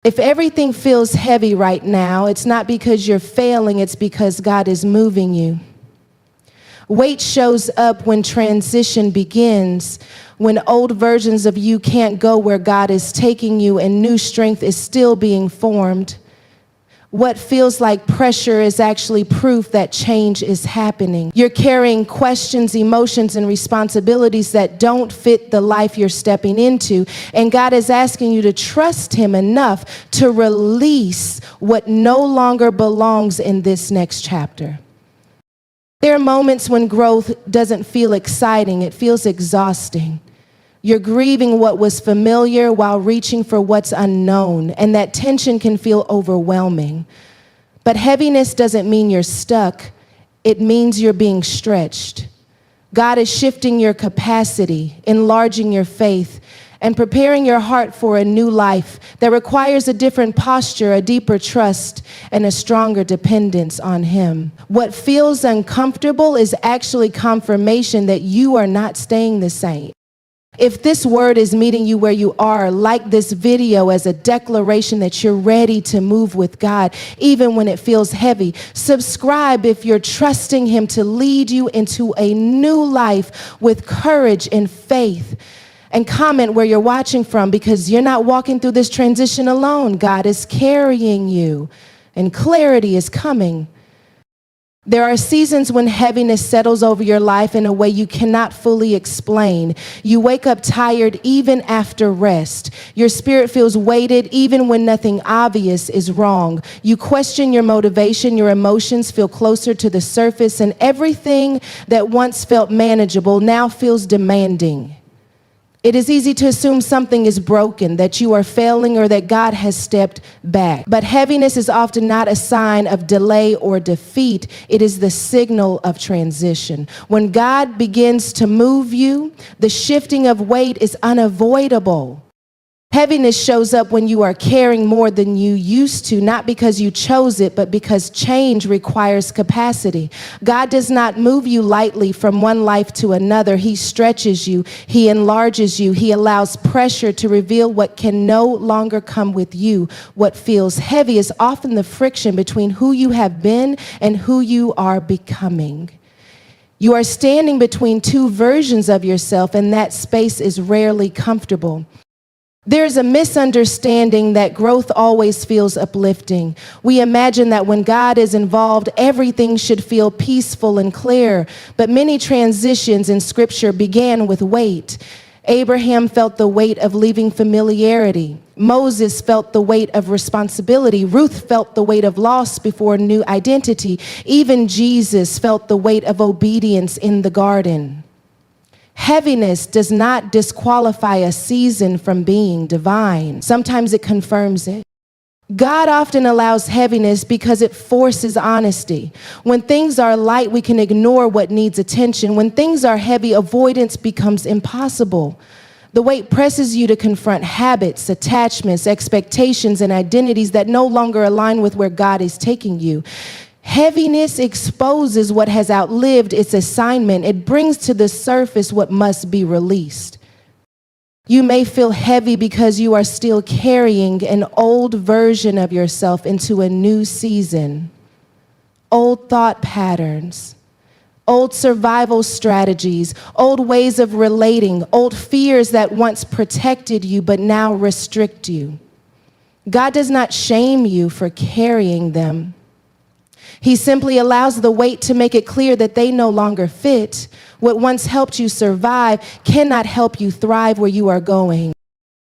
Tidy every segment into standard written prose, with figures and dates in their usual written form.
If everything feels heavy right now, it's not because you're failing, it's because God is moving you. Weight shows up when transition begins, when old versions of you can't go where God is taking you and new strength is still being formed. What feels like pressure is actually proof that change is happening. You're carrying questions, emotions, and responsibilities that don't fit the life you're stepping into. And God is asking you to trust Him enough to release what no longer belongs in this next chapter. There are moments when growth doesn't feel exciting, it feels exhausting. You're grieving what was familiar while reaching for what's unknown, and that tension can feel overwhelming. But heaviness doesn't mean you're stuck. It means you're being stretched. God is shifting your capacity, enlarging your faith, and preparing your heart for a new life that requires a different posture, a deeper trust, and a stronger dependence on Him. What feels uncomfortable is actually confirmation that you are not staying the same. If this word is meeting you where you are, like this video as a declaration that you're ready to move with God, even when it feels heavy. Subscribe if you're trusting Him to lead you into a new life with courage and faith. And comment where you're watching from, because you're not walking through this transition alone. God is carrying you, and clarity is coming. There are seasons when heaviness settles over your life in a way you cannot fully explain. You wake up tired even after rest. Your spirit feels weighted even when nothing obvious is wrong. You question your motivation, your emotions feel closer to the surface, and everything that once felt manageable now feels demanding. It is easy to assume something is broken, that you are failing, or that God has stepped back. But heaviness is often not a sign of delay or defeat. It is the signal of transition. When God begins to move you, the shifting of weight is unavoidable. Heaviness shows up when you are carrying more than you used to, not because you chose it, but because change requires capacity. God does not move you lightly from one life to another. He stretches you. He enlarges you. He allows pressure to reveal what can no longer come with you. What feels heavy is often the friction between who you have been and who you are becoming. You are standing between two versions of yourself, and that space is rarely comfortable. There's a misunderstanding that growth always feels uplifting. We imagine that when God is involved, everything should feel peaceful and clear. But many transitions in Scripture began with weight. Abraham felt the weight of leaving familiarity. Moses felt the weight of responsibility. Ruth felt the weight of loss before a new identity. Even Jesus felt the weight of obedience in the garden. Heaviness does not disqualify a season from being divine. Sometimes it confirms it. God often allows heaviness because it forces honesty. When things are light, we can ignore what needs attention. When things are heavy, avoidance becomes impossible. The weight presses you to confront habits, attachments, expectations, and identities that no longer align with where God is taking you. Heaviness exposes what has outlived its assignment. It brings to the surface what must be released. You may feel heavy because you are still carrying an old version of yourself into a new season. Old thought patterns, old survival strategies, old ways of relating, old fears that once protected you but now restrict you. God does not shame you for carrying them. He simply allows the weight to make it clear that they no longer fit. What once helped you survive cannot help you thrive where you are going.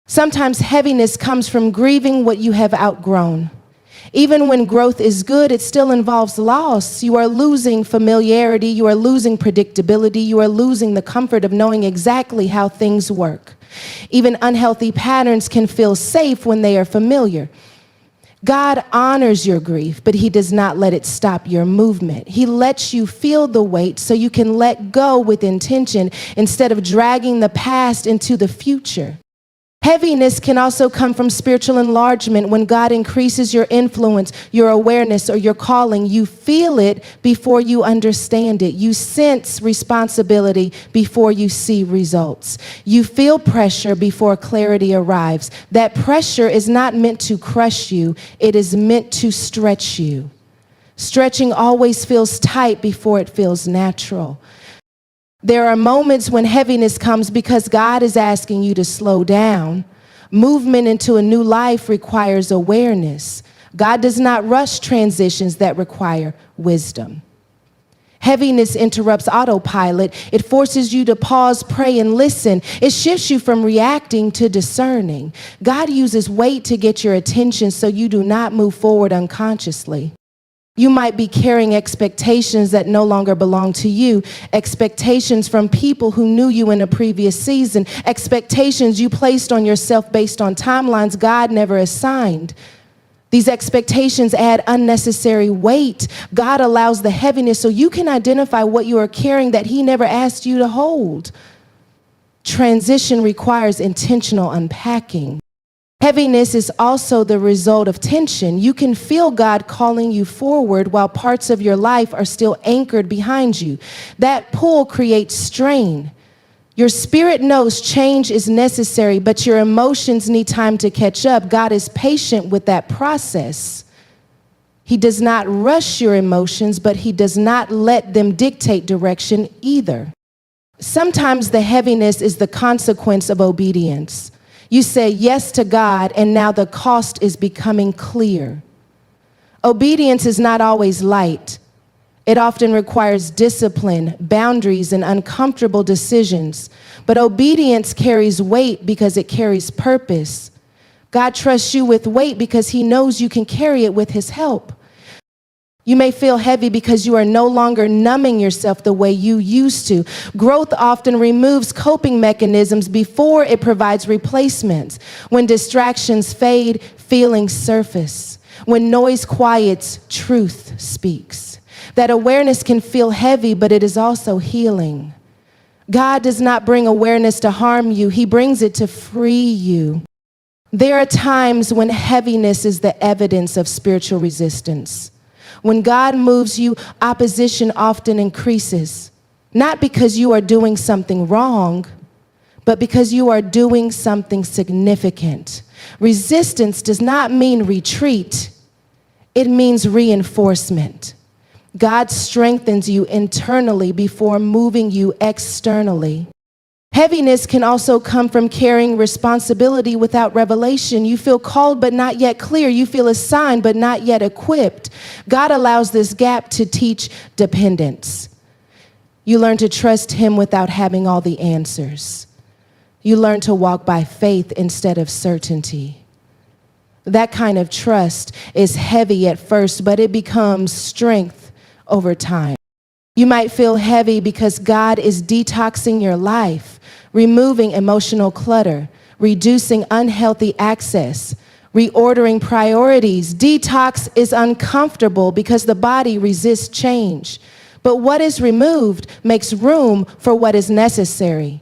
Sometimes heaviness comes from grieving what you have outgrown. Even when growth is good, it still involves loss. You are losing familiarity. You are losing predictability. You are losing the comfort of knowing exactly how things work. Even unhealthy patterns can feel safe when they are familiar. God honors your grief, but He does not let it stop your movement. He lets you feel the weight so you can let go with intention instead of dragging the past into the future. Heaviness can also come from spiritual enlargement. When God increases your influence, your awareness, or your calling, you feel it before you understand it. You sense responsibility before you see results. You feel pressure before clarity arrives. That pressure is not meant to crush you. It is meant to stretch you. Stretching always feels tight before it feels natural. There are moments when heaviness comes because God is asking you to slow down. Movement into a new life requires awareness. God does not rush transitions that require wisdom. Heaviness interrupts autopilot. It forces you to pause, pray, and listen. It shifts you from reacting to discerning. God uses weight to get your attention so you do not move forward unconsciously. You might be carrying expectations that no longer belong to you, expectations from people who knew you in a previous season, expectations you placed on yourself based on timelines God never assigned. These expectations add unnecessary weight. God allows the heaviness so you can identify what you are carrying that He never asked you to hold. Transition requires intentional unpacking. Heaviness is also the result of tension. You can feel God calling you forward while parts of your life are still anchored behind you. That pull creates strain. Your spirit knows change is necessary, but your emotions need time to catch up. God is patient with that process. He does not rush your emotions, but He does not let them dictate direction either. Sometimes the heaviness is the consequence of obedience. You say yes to God, and now the cost is becoming clear. Obedience is not always light. It often requires discipline, boundaries, and uncomfortable decisions. But obedience carries weight because it carries purpose. God trusts you with weight because He knows you can carry it with His help. You may feel heavy because you are no longer numbing yourself the way you used to. Growth often removes coping mechanisms before it provides replacements. When distractions fade, feelings surface. When noise quiets, truth speaks. That awareness can feel heavy, but it is also healing. God does not bring awareness to harm you. He brings it to free you. There are times when heaviness is the evidence of spiritual resistance. When God moves you, opposition often increases, not because you are doing something wrong, but because you are doing something significant. Resistance does not mean retreat. It means reinforcement. God strengthens you internally before moving you externally. Heaviness can also come from carrying responsibility without revelation. You feel called but not yet clear. You feel assigned but not yet equipped. God allows this gap to teach dependence. You learn to trust Him without having all the answers. You learn to walk by faith instead of certainty. That kind of trust is heavy at first, but it becomes strength over time. You might feel heavy because God is detoxing your life, removing emotional clutter, reducing unhealthy access, reordering priorities. Detox is uncomfortable because the body resists change. But what is removed makes room for what is necessary.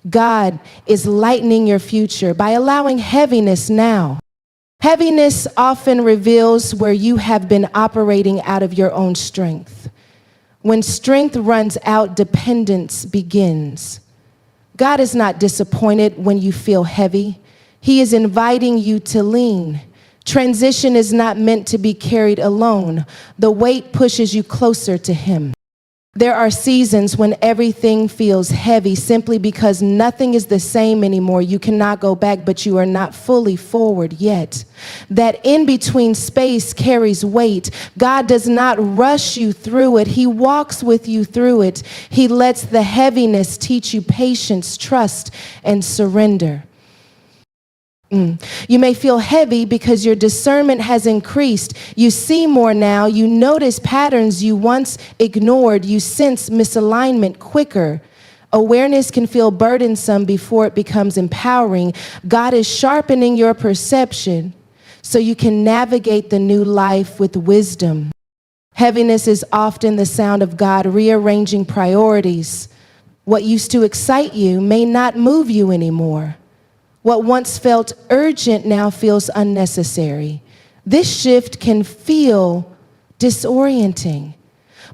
God is lightening your future by allowing heaviness now. Heaviness often reveals where you have been operating out of your own strength. When strength runs out, dependence begins. God is not disappointed when you feel heavy. He is inviting you to lean. Transition is not meant to be carried alone. The weight pushes you closer to Him. There are seasons when everything feels heavy simply because nothing is the same anymore. You cannot go back, but you are not fully forward yet. That in-between space carries weight. God does not rush you through it. He walks with you through it. He lets the heaviness teach you patience, trust, and surrender. You may feel heavy because your discernment has increased. You see more now. You notice patterns you once ignored. You sense misalignment quicker. Awareness can feel burdensome before it becomes empowering. God is sharpening your perception so you can navigate the new life with wisdom. Heaviness is often the sound of God rearranging priorities. What used to excite you may not move you anymore. What once felt urgent now feels unnecessary. This shift can feel disorienting,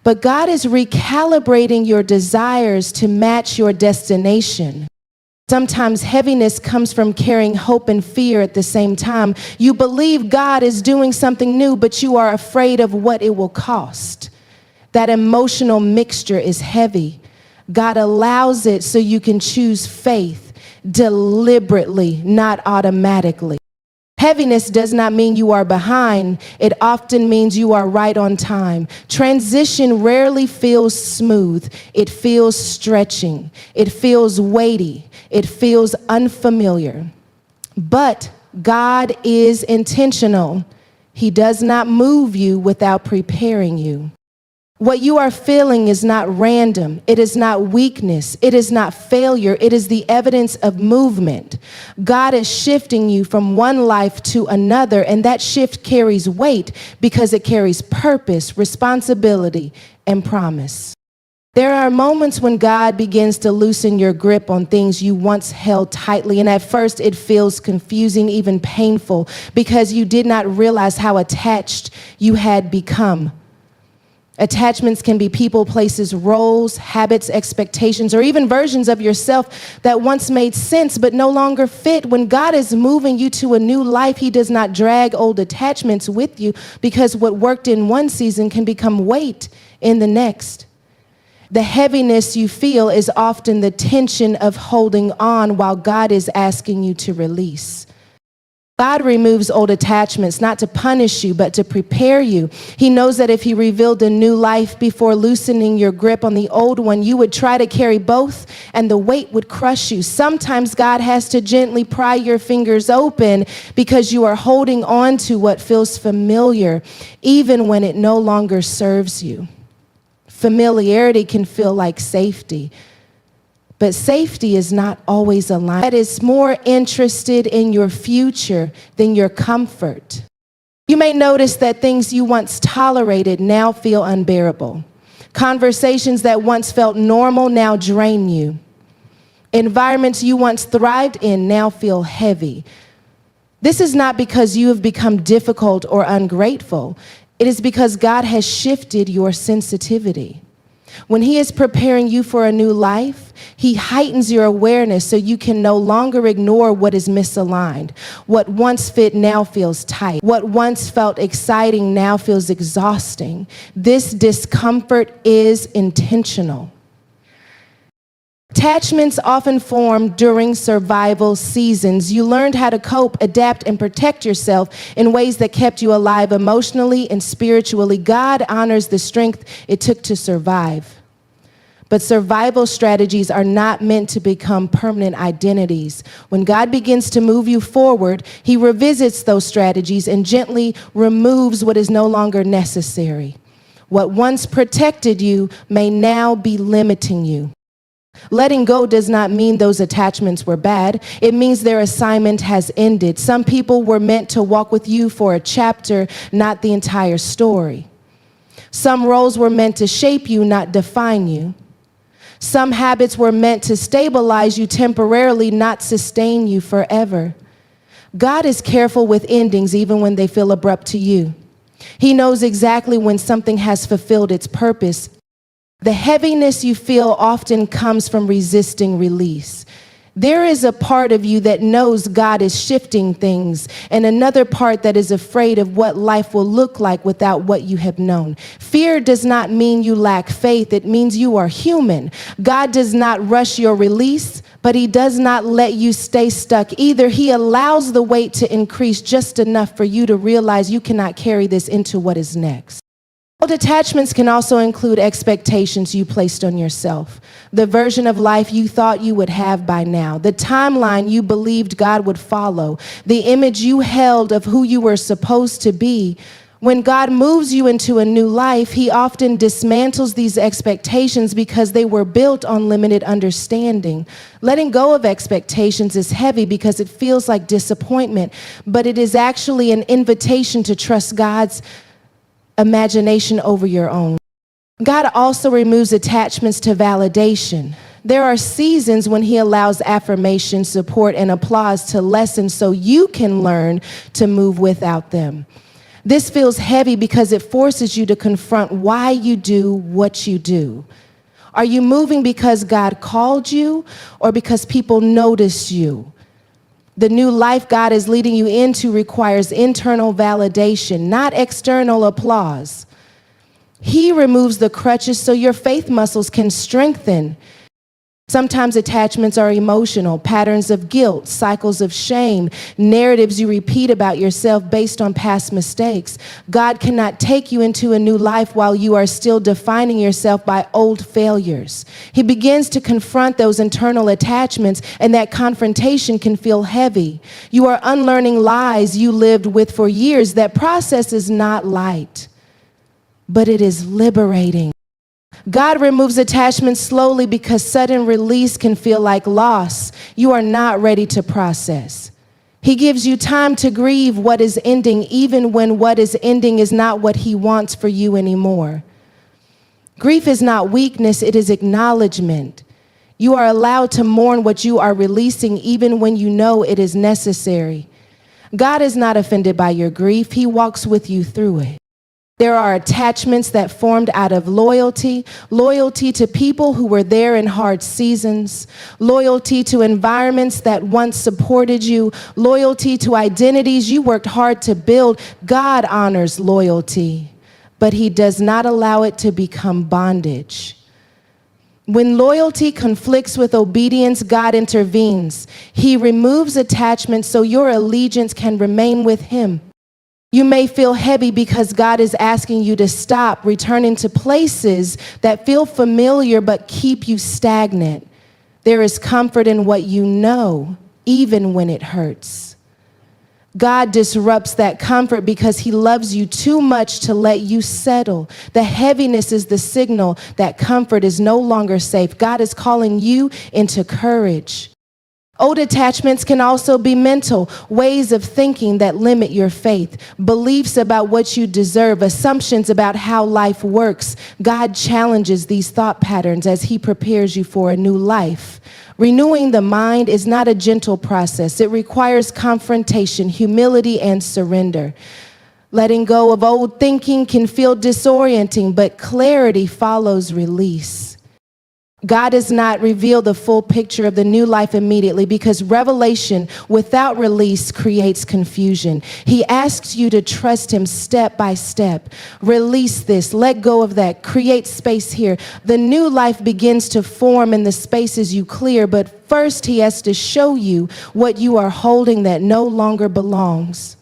but God is recalibrating your desires to match your destination. Sometimes heaviness comes from carrying hope and fear at the same time. You believe God is doing something new, but you are afraid of what it will cost. That emotional mixture is heavy. God allows it so you can choose faith deliberately, not automatically. Heaviness does not mean you are behind. It often means you are right on time. Transition rarely feels smooth. It feels stretching. It feels weighty. It feels unfamiliar. But God is intentional. He does not move you without preparing you. What you are feeling is not random. It is not weakness. It is not failure. It is the evidence of movement. God is shifting you from one life to another, and that shift carries weight because it carries purpose, responsibility, and promise. There are moments when God begins to loosen your grip on things you once held tightly, and at first it feels confusing, even painful, because you did not realize how attached you had become. Attachments can be people, places, roles, habits, expectations, or even versions of yourself that once made sense but no longer fit. When God is moving you to a new life, He does not drag old attachments with you, because what worked in one season can become weight in the next. The heaviness you feel is often the tension of holding on while God is asking you to release. God removes old attachments, not to punish you, but to prepare you. He knows that if He revealed a new life before loosening your grip on the old one, you would try to carry both and the weight would crush you. Sometimes God has to gently pry your fingers open because you are holding on to what feels familiar, even when it no longer serves you. Familiarity can feel like safety. But safety is not always aligned. That is more interested in your future than your comfort. You may notice that things you once tolerated now feel unbearable. Conversations that once felt normal now drain you. Environments you once thrived in now feel heavy. This is not because you have become difficult or ungrateful. It is because God has shifted your sensitivity. When He is preparing you for a new life, He heightens your awareness so you can no longer ignore what is misaligned. What once fit now feels tight. What once felt exciting now feels exhausting. This discomfort is intentional. Attachments often form during survival seasons. You learned how to cope, adapt, and protect yourself in ways that kept you alive emotionally and spiritually. God honors the strength it took to survive. But survival strategies are not meant to become permanent identities. When God begins to move you forward, He revisits those strategies and gently removes what is no longer necessary. What once protected you may now be limiting you. Letting go does not mean those attachments were bad. It means their assignment has ended. Some people were meant to walk with you for a chapter, not the entire story. Some roles were meant to shape you, not define you. Some habits were meant to stabilize you temporarily, not sustain you forever. God is careful with endings, even when they feel abrupt to you. He knows exactly when something has fulfilled its purpose. The heaviness you feel often comes from resisting release. There is a part of you that knows God is shifting things, and another part that is afraid of what life will look like without what you have known. Fear does not mean you lack faith. It means you are human. God does not rush your release, but He does not let you stay stuck either. He allows the weight to increase just enough for you to realize you cannot carry this into what is next. Old attachments can also include expectations you placed on yourself, the version of life you thought you would have by now, the timeline you believed God would follow, the image you held of who you were supposed to be. When God moves you into a new life, He often dismantles these expectations because they were built on limited understanding. Letting go of expectations is heavy because it feels like disappointment, but it is actually an invitation to trust God's imagination over your own. God also removes attachments to validation. There are seasons when he allows affirmation, support, and applause to lessen so you can learn to move without them. This feels heavy because it forces you to confront why you do what you do. Are you moving because God called you or because people notice you? The new life God is leading you into requires internal validation, not external applause. He removes the crutches so your faith muscles can strengthen. Sometimes attachments are emotional, patterns of guilt, cycles of shame, narratives you repeat about yourself based on past mistakes. God cannot take you into a new life while you are still defining yourself by old failures. He begins to confront those internal attachments, and that confrontation can feel heavy. You are unlearning lies you lived with for years. That process is not light, but it is liberating. God removes attachment slowly because sudden release can feel like loss you are not ready to process. He gives you time to grieve what is ending, even when what is ending is not what he wants for you anymore. Grief is not weakness, it is acknowledgement. You are allowed to mourn what you are releasing, even when you know it is necessary. God is not offended by your grief, he walks with you through it. There are attachments that formed out of loyalty to people who were there in hard seasons, loyalty to environments that once supported you, loyalty to identities you worked hard to build. God honors loyalty, but he does not allow it to become bondage. When loyalty conflicts with obedience, God intervenes. He removes attachment so your allegiance can remain with him. You may feel heavy because God is asking you to stop returning to places that feel familiar but keep you stagnant. There is comfort in what you know, even when it hurts. God disrupts that comfort because he loves you too much to let you settle. The heaviness is the signal that comfort is no longer safe. God is calling you into courage. Old attachments can also be mental, ways of thinking that limit your faith, beliefs about what you deserve, assumptions about how life works. God challenges these thought patterns as he prepares you for a new life. Renewing the mind is not a gentle process. It requires confrontation, humility, and surrender. Letting go of old thinking can feel disorienting, but clarity follows release. God does not reveal the full picture of the new life immediately because revelation without release creates confusion. He asks you to trust him step by step. Release this, let go of that, create space here. The new life begins to form in the spaces you clear, but first he has to show you what you are holding that no longer belongs.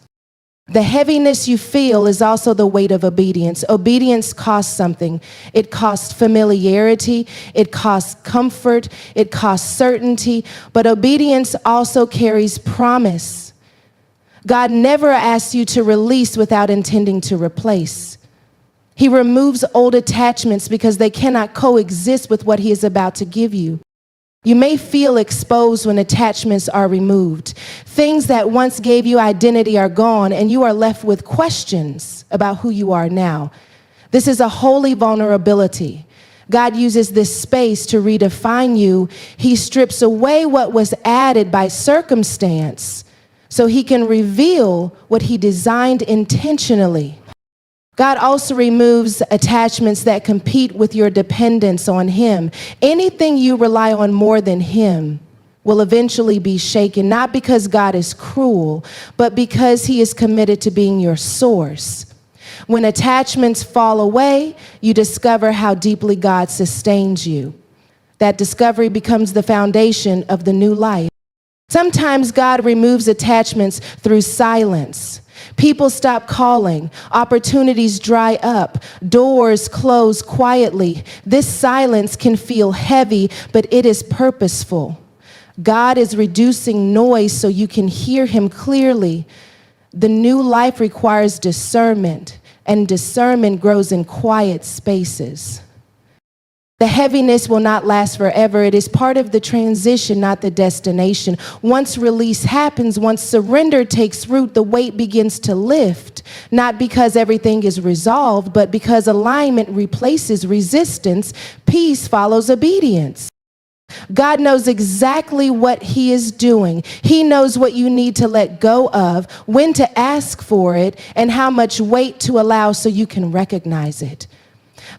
The heaviness you feel is also the weight of obedience. Obedience costs something. It costs familiarity, it costs comfort, it costs certainty, but obedience also carries promise. God never asks you to release without intending to replace. He removes old attachments because they cannot coexist with what he is about to give you. You may feel exposed when attachments are removed. Things that once gave you identity are gone, and you are left with questions about who you are now. This is a holy vulnerability. God uses this space to redefine you. He strips away what was added by circumstance so he can reveal what he designed intentionally. God also removes attachments that compete with your dependence on him. Anything you rely on more than him will eventually be shaken, not because God is cruel, but because he is committed to being your source. When attachments fall away, you discover how deeply God sustains you. That discovery becomes the foundation of the new life. Sometimes God removes attachments through silence. People stop calling, opportunities dry up, doors close quietly. This silence can feel heavy, but it is purposeful. God is reducing noise so you can hear him clearly. The new life requires discernment, and discernment grows in quiet spaces. The heaviness will not last forever. It is part of the transition, not the destination. Once release happens, once surrender takes root, the weight begins to lift, not because everything is resolved, but because alignment replaces resistance. Peace follows obedience. God knows exactly what he is doing. He knows what you need to let go of, when to ask for it, and how much weight to allow so you can recognize it.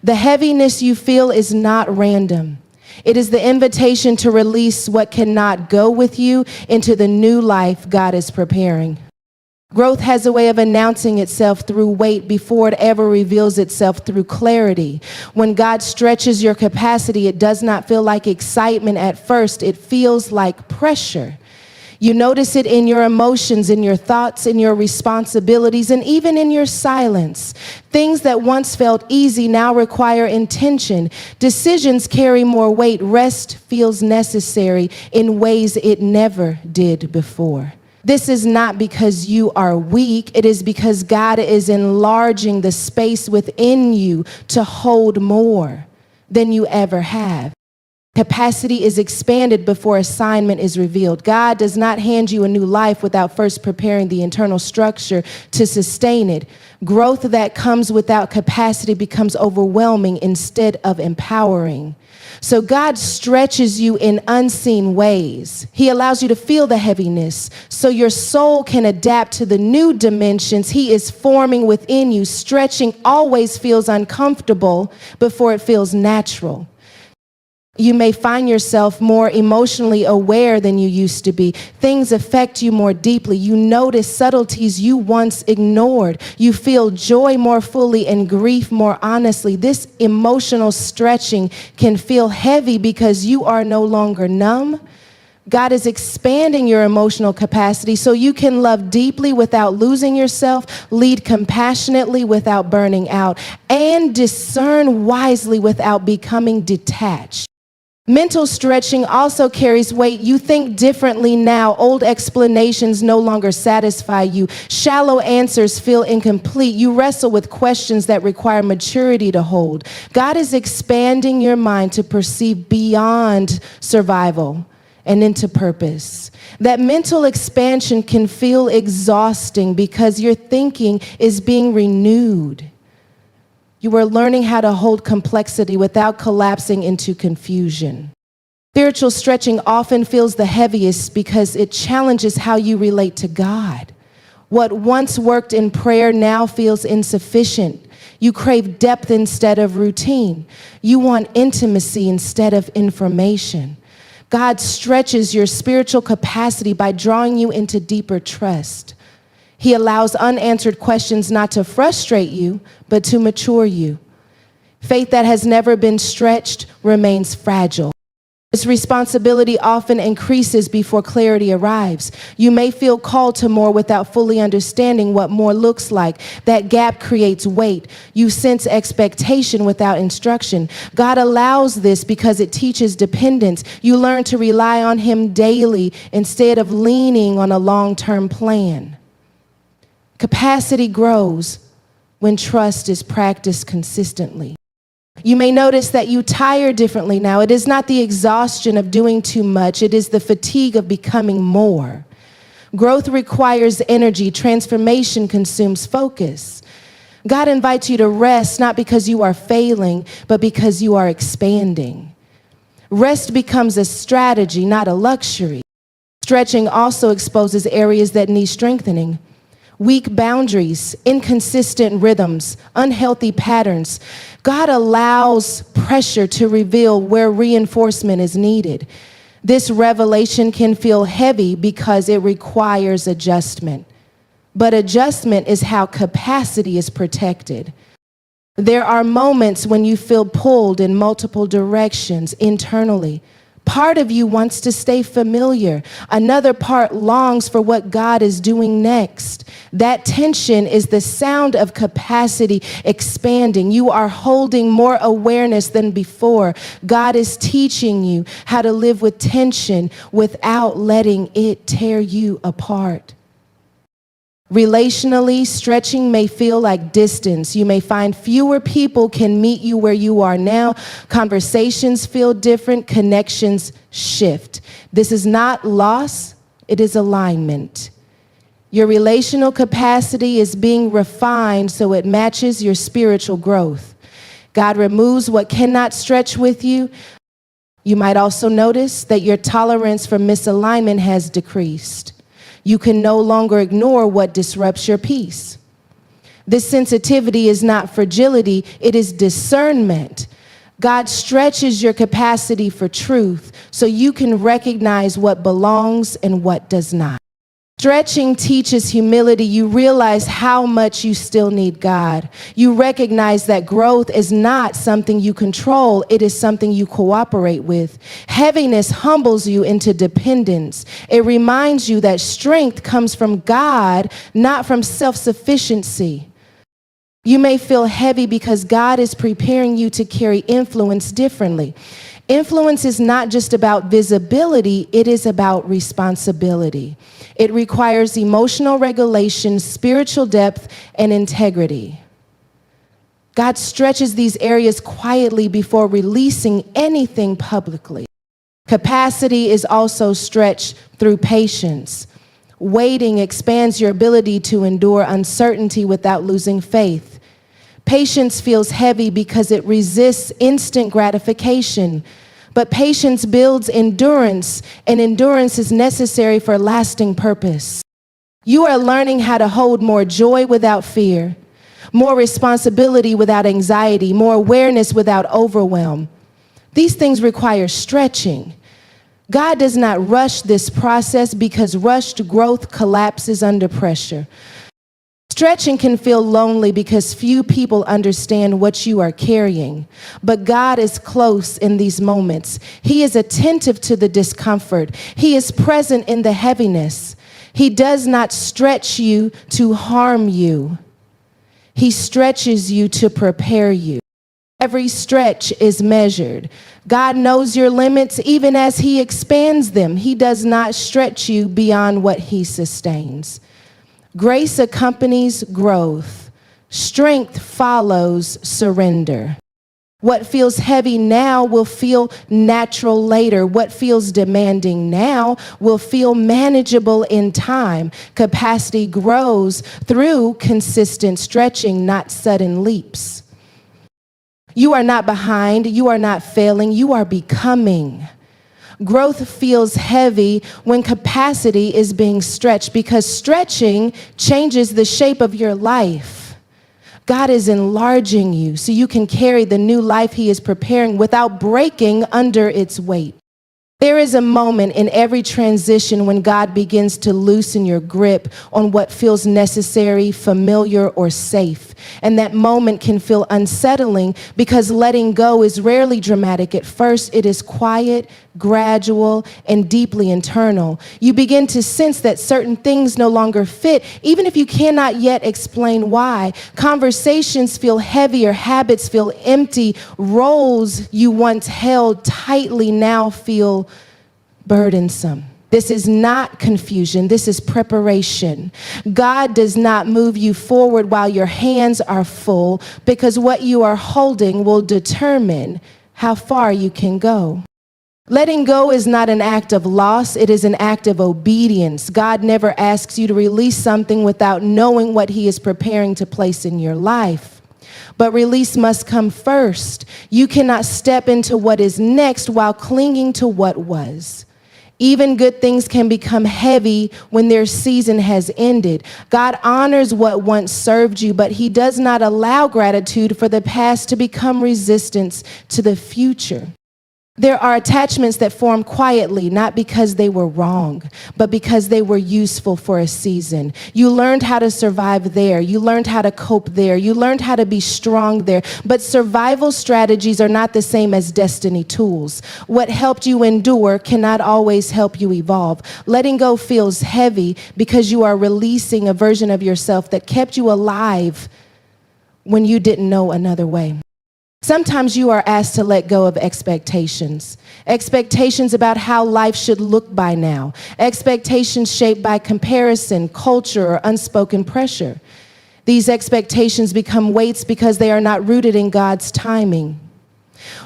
The heaviness you feel is not random. It is the invitation to release what cannot go with you into the new life God is preparing. Growth has a way of announcing itself through weight before it ever reveals itself through clarity. When God stretches your capacity, it does not feel like excitement at first. It feels like pressure. You notice it in your emotions, in your thoughts, in your responsibilities, and even in your silence. Things that once felt easy now require intention. Decisions carry more weight. Rest feels necessary in ways it never did before. This is not because you are weak. It is because God is enlarging the space within you to hold more than you ever have. Capacity is expanded before assignment is revealed. God does not hand you a new life without first preparing the internal structure to sustain it. Growth that comes without capacity becomes overwhelming instead of empowering. So God stretches you in unseen ways. He allows you to feel the heaviness so your soul can adapt to the new dimensions He is forming within you. Stretching always feels uncomfortable before it feels natural. You may find yourself more emotionally aware than you used to be. Things affect you more deeply. You notice subtleties you once ignored. You feel joy more fully and grief more honestly. This emotional stretching can feel heavy because you are no longer numb. God is expanding your emotional capacity so you can love deeply without losing yourself, lead compassionately without burning out, and discern wisely without becoming detached. Mental stretching also carries weight. You think differently now. Old explanations no longer satisfy you. Shallow answers feel incomplete. You wrestle with questions that require maturity to hold. God is expanding your mind to perceive beyond survival and into purpose. That mental expansion can feel exhausting because your thinking is being renewed. You are learning how to hold complexity without collapsing into confusion. Spiritual stretching often feels the heaviest because it challenges how you relate to God. What once worked in prayer now feels insufficient. You crave depth instead of routine. You want intimacy instead of information. God stretches your spiritual capacity by drawing you into deeper trust. He allows unanswered questions not to frustrate you, but to mature you. Faith that has never been stretched remains fragile. This responsibility often increases before clarity arrives. You may feel called to more without fully understanding what more looks like. That gap creates weight. You sense expectation without instruction. God allows this because it teaches dependence. You learn to rely on Him daily instead of leaning on a long-term plan. Capacity grows when trust is practiced consistently. You may notice that you tire differently now. It is not the exhaustion of doing too much. It is the fatigue of becoming more. Growth requires energy. Transformation consumes focus. God invites you to rest, not because you are failing, but because you are expanding. Rest becomes a strategy, not a luxury. Stretching also exposes areas that need strengthening. Weak boundaries, inconsistent rhythms, unhealthy patterns. God allows pressure to reveal where reinforcement is needed. This revelation can feel heavy because it requires adjustment. But adjustment is how capacity is protected. There are moments when you feel pulled in multiple directions internally. Part of you wants to stay familiar. Another part longs for what God is doing next. That tension is the sound of capacity expanding. You are holding more awareness than before. God is teaching you how to live with tension without letting it tear you apart. Relationally, stretching may feel like distance. You may find fewer people can meet you where you are now. Conversations feel different. Connections shift. This is not loss, it is alignment. Your relational capacity is being refined so it matches your spiritual growth. God removes what cannot stretch with you You might also notice that your tolerance for misalignment has decreased. You can no longer ignore what disrupts your peace. This sensitivity is not fragility, it is discernment. God stretches your capacity for truth so you can recognize what belongs and what does not. Stretching teaches humility. You realize how much you still need God. You recognize that growth is not something you control, it is something you cooperate with. Heaviness humbles you into dependence. It reminds you that strength comes from God, not from self-sufficiency. You may feel heavy because God is preparing you to carry influence differently. Influence is not just about visibility, it is about responsibility. It requires emotional regulation, spiritual depth, and integrity. God stretches these areas quietly before releasing anything publicly. Capacity is also stretched through patience. Waiting expands your ability to endure uncertainty without losing faith. Patience feels heavy because it resists instant gratification. But patience builds endurance, and endurance is necessary for lasting purpose. You are learning how to hold more joy without fear, more responsibility without anxiety, more awareness without overwhelm. These things require stretching. God does not rush this process because rushed growth collapses under pressure. Stretching can feel lonely because few people understand what you are carrying, but God is close in these moments. He is attentive to the discomfort. He is present in the heaviness. He does not stretch you to harm you. He stretches you to prepare you. Every stretch is measured. God knows your limits even as He expands them. He does not stretch you beyond what He sustains. Grace accompanies growth. Strength follows surrender. What feels heavy now will feel natural later. What feels demanding now will feel manageable in time. Capacity grows through consistent stretching, not sudden leaps. You are not behind. You are not failing. You are becoming. Growth feels heavy when capacity is being stretched because stretching changes the shape of your life. God is enlarging you so you can carry the new life He is preparing without breaking under its weight. There is a moment in every transition when God begins to loosen your grip on what feels necessary, familiar, or safe. And that moment can feel unsettling because letting go is rarely dramatic. At first, it is quiet, gradual, and deeply internal. You begin to sense that certain things no longer fit, even if you cannot yet explain why. Conversations feel heavier, habits feel empty, roles you once held tightly now feel burdensome. This is not confusion. This is preparation. God does not move you forward while your hands are full because what you are holding will determine how far you can go. Letting go is not an act of loss. It is an act of obedience. God never asks you to release something without knowing what He is preparing to place in your life. But release must come first. You cannot step into what is next while clinging to what was. Even good things can become heavy when their season has ended. God honors what once served you, but He does not allow gratitude for the past to become resistance to the future. There are attachments that form quietly, not because they were wrong, but because they were useful for a season. You learned how to survive there. You learned how to cope there. You learned how to be strong there. But survival strategies are not the same as destiny tools. What helped you endure cannot always help you evolve. Letting go feels heavy because you are releasing a version of yourself that kept you alive when you didn't know another way. Sometimes you are asked to let go of expectations about how life should look by now, expectations shaped by comparison, culture, or unspoken pressure. These expectations become weights because they are not rooted in God's timing.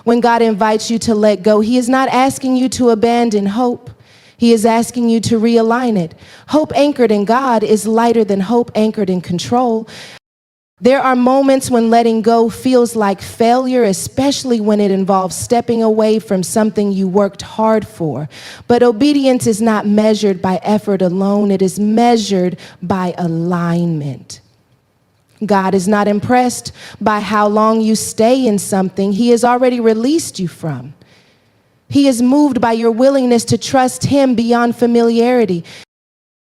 When God invites you to let go, He is not asking you to abandon hope. He is asking you to realign it. Hope anchored in God is lighter than hope anchored in control. There are moments when letting go feels like failure, especially when it involves stepping away from something you worked hard for. But obedience is not measured by effort alone, it is measured by alignment. God is not impressed by how long you stay in something He has already released you from. He is moved by your willingness to trust Him beyond familiarity.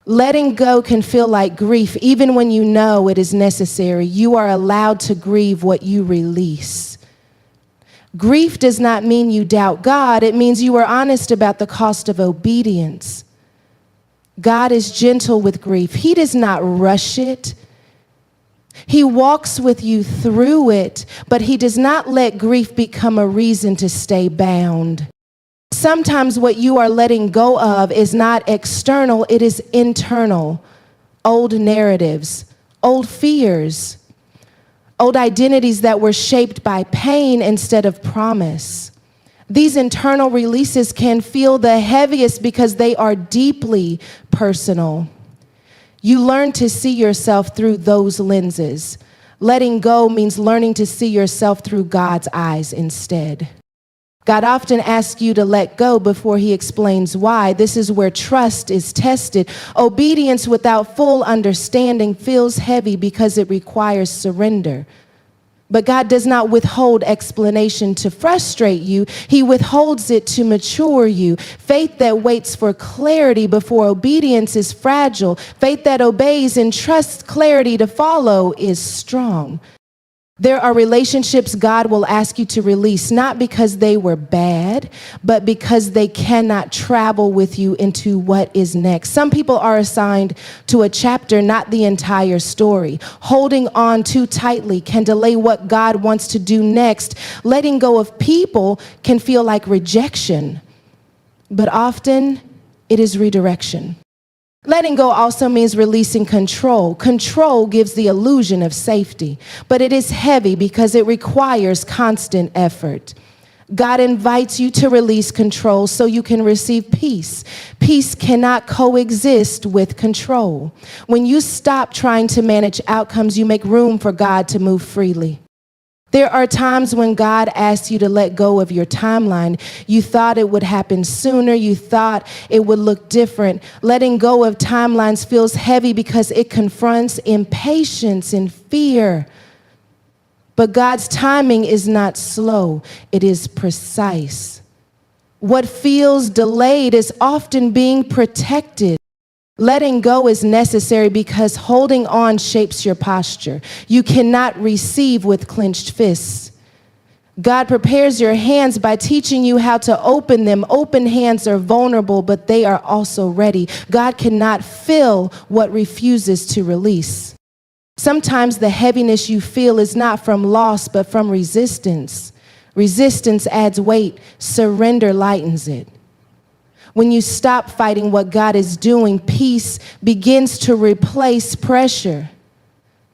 Letting go can feel like grief, even when you know it is necessary. You are allowed to grieve what you release. Grief does not mean you doubt God. It means you are honest about the cost of obedience. God is gentle with grief. He does not rush it. He walks with you through it, but He does not let grief become a reason to stay bound. Sometimes what you are letting go of is not external, it is internal. Old narratives, old fears, old identities that were shaped by pain instead of promise. These internal releases can feel the heaviest because they are deeply personal. You learn to see yourself through those lenses. Letting go means learning to see yourself through God's eyes instead. God often asks you to let go before He explains why. This is where trust is tested. Obedience without full understanding feels heavy because it requires surrender. But God does not withhold explanation to frustrate you. He withholds it to mature you. Faith that waits for clarity before obedience is fragile. Faith that obeys and trusts clarity to follow is strong. There are relationships God will ask you to release, not because they were bad, but because they cannot travel with you into what is next. Some people are assigned to a chapter, not the entire story. Holding on too tightly can delay what God wants to do next. Letting go of people can feel like rejection, but often it is redirection. Letting go also means releasing control. Control gives the illusion of safety, but it is heavy because it requires constant effort. God invites you to release control so you can receive peace. Peace cannot coexist with control. When you stop trying to manage outcomes, you make room for God to move freely. There are times when God asks you to let go of your timeline. You thought it would happen sooner. You thought it would look different. Letting go of timelines feels heavy because it confronts impatience and fear. But God's timing is not slow. It is precise. What feels delayed is often being protected. Letting go is necessary because holding on shapes your posture. You cannot receive with clenched fists. God prepares your hands by teaching you how to open them. Open hands are vulnerable, but they are also ready. God cannot fill what refuses to release. Sometimes the heaviness you feel is not from loss, but from resistance. Resistance adds weight. Surrender lightens it. When you stop fighting what God is doing, peace begins to replace pressure.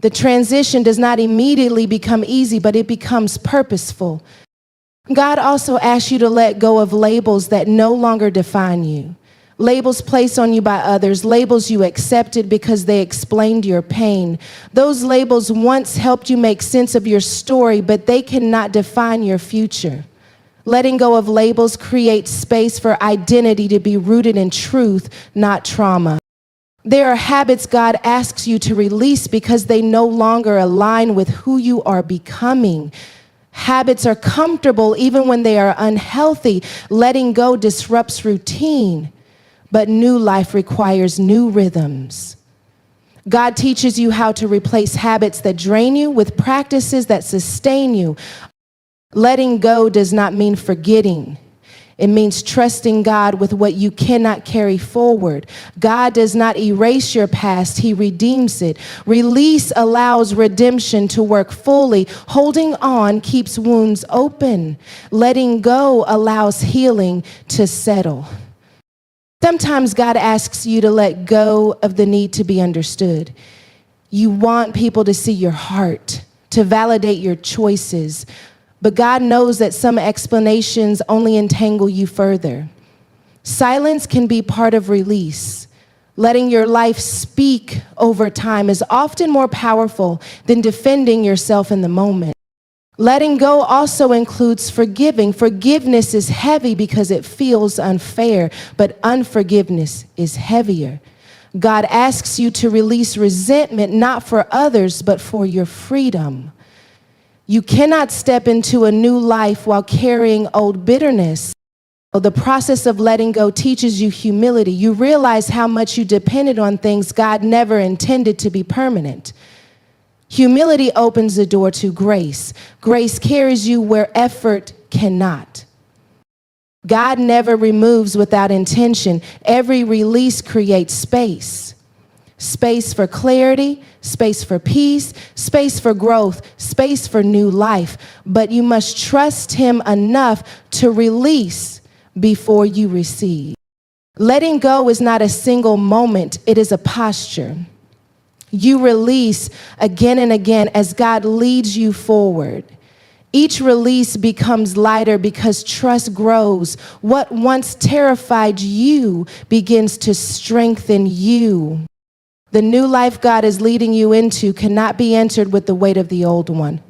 The transition does not immediately become easy, but it becomes purposeful. God also asks you to let go of labels that no longer define you. Labels placed on you by others, labels you accepted because they explained your pain. Those labels once helped you make sense of your story, but they cannot define your future. Letting go of labels creates space for identity to be rooted in truth, not trauma. There are habits God asks you to release because they no longer align with who you are becoming. Habits are comfortable even when they are unhealthy. Letting go disrupts routine, but new life requires new rhythms. God teaches you how to replace habits that drain you with practices that sustain you. Letting go does not mean forgetting. It means trusting God with what you cannot carry forward. God does not erase your past, He redeems it. Release allows redemption to work fully. Holding on keeps wounds open. Letting go allows healing to settle. Sometimes God asks you to let go of the need to be understood. You want people to see your heart, to validate your choices. But God knows that some explanations only entangle you further. Silence can be part of release. Letting your life speak over time is often more powerful than defending yourself in the moment. Letting go also includes forgiving. Forgiveness is heavy because it feels unfair, but unforgiveness is heavier. God asks you to release resentment, not for others, but for your freedom. You cannot step into a new life while carrying old bitterness. The process of letting go teaches you humility. You realize how much you depended on things God never intended to be permanent. Humility opens the door to grace. Grace carries you where effort cannot. God never removes without intention. Every release creates space. Space for clarity, space for peace, space for growth, space for new life. But you must trust Him enough to release before you receive. Letting go is not a single moment, it is a posture. You release again and again as God leads you forward. Each release becomes lighter because trust grows. What once terrified you begins to strengthen you. The new life God is leading you into cannot be entered with the weight of the old one.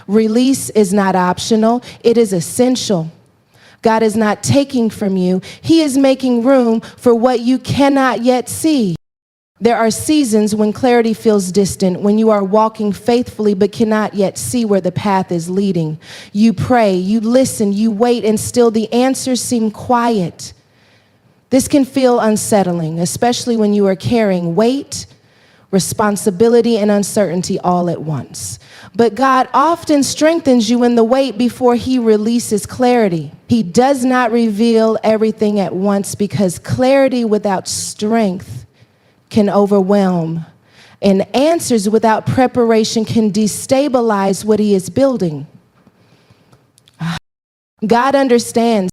Release is not optional, it is essential. God is not taking from you. He is making room for what you cannot yet see. There are seasons when clarity feels distant, when you are walking faithfully but cannot yet see where the path is leading. You pray, you listen, you wait, and still the answers seem quiet. This can feel unsettling, especially when you are carrying weight, responsibility, and uncertainty all at once. But God often strengthens you in the wait before He releases clarity. He does not reveal everything at once because clarity without strength can overwhelm, and answers without preparation can destabilize what He is building. God understands